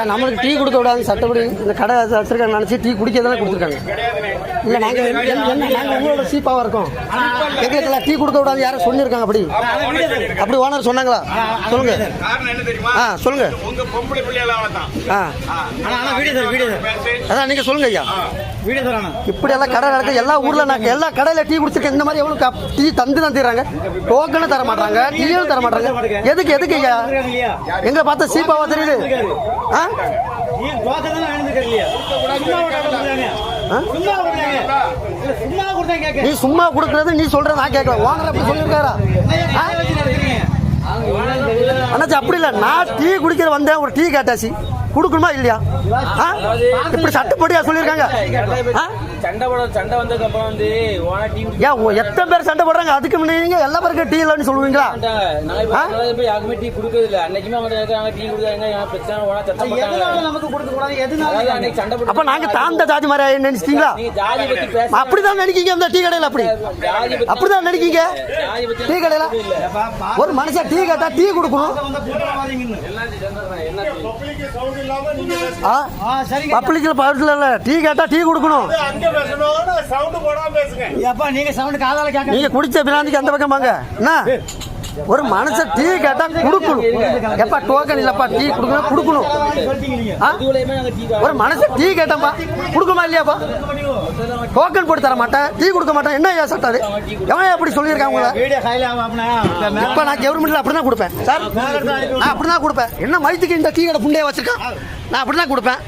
நம்மளுக்கு டீ கொடுக்க விடாது சட்டப்படி இந்த கடை வச்சிருக்காங்க நினச்சி டீ குடிக்கிறதெல்லாம் கொடுத்துருக்காங்க. இல்லை நாங்கள் உங்களோட சீப்பாவாக இருக்கோம், எங்களுக்கெல்லாம் டீ கொடுக்க விடாது யாரும் சொல்லியிருக்காங்க. அப்படி ஓனர் சொன்னாங்களா? சொல்லுங்க. சொல்லுங்க. அதான் நீங்கள் சொல்லுங்க ஐயா. இப்படி எல்லாம் கடை நடக்க எல்லா ஊரில் நாங்கள் எல்லா கடையில் டீ குடிச்சிருக்கேன். இந்த மாதிரி எவ்வளோ டீ தந்து தான் தர்றாங்க, டோக்கனும் தர மாட்டாங்க, டீயும் தர மாட்டாங்க. எதுக்கு ஐயா? எங்களை பார்த்தா சீப்பாவா தெரியுது? நீ சும்மா கொடுக்கறது நீ சொல்ற நான் கேட்கல. ஓனர் அப்படி சொல்லியிருக்காரா? அண்ணாச்சி அப்படி இல்லை, நான் டீ குடிக்கிற வந்தேன், ஒரு டீ கேட்டாச்சு கொடுக்கணுமா இல்லையா? இப்படி சட்டப்படியா சொல்லியிருக்காங்க. எத்தனை பேர் சண்டை போடுறாங்க, அதுக்கு நீங்க எல்லா பேருக்கும் டீ இல்லைன்னு சொல்லுவீங்களா? அப்ப நாங்க தாழ்ந்த ஜாதி மாதிரி நினைச்சிட்டீங்களா? அப்படிதான் நினைக்கீங்க இந்த டீ கடையில, அப்படிதான் நினைக்கீங்க. டீ கடையில ஒரு மனுஷன் டீ கேட்டா டீ கொடுக்கணும். பப்ளிக்ல பவர்ல டீ கேட்டா டீ கொடுக்கணும். நீங்க குடிச்ச பிராந்திக்கு அந்த பக்கம் வாங்க. என்ன ஒரு மனுஷன் டீ கேட்டா கொடுக்கணும். எப்பா டோக்கன் இல்லப்பா டீ கொடுக்கணும். ஒரு மனுஷன் டீ கேட்டப்பா கொடுக்குமா இல்லையாப்பா? டோக்கன் போட்டு தர மாட்டேன், டீ கொடுக்க மாட்டேன். என்ன ஐயா சட்டாரு? எவன் அப்படி சொல்லியிருக்காங்க? இப்ப நான் கவர்மெண்ட்ல அப்படிதான் கொடுப்பேன் சார், நான் அப்படிதான் கொடுப்பேன். என்ன மயத்துக்கு இந்த டீ கடை புண்டையா வச்சிருக்கேன், நான் அப்படிதான் கொடுப்பேன்.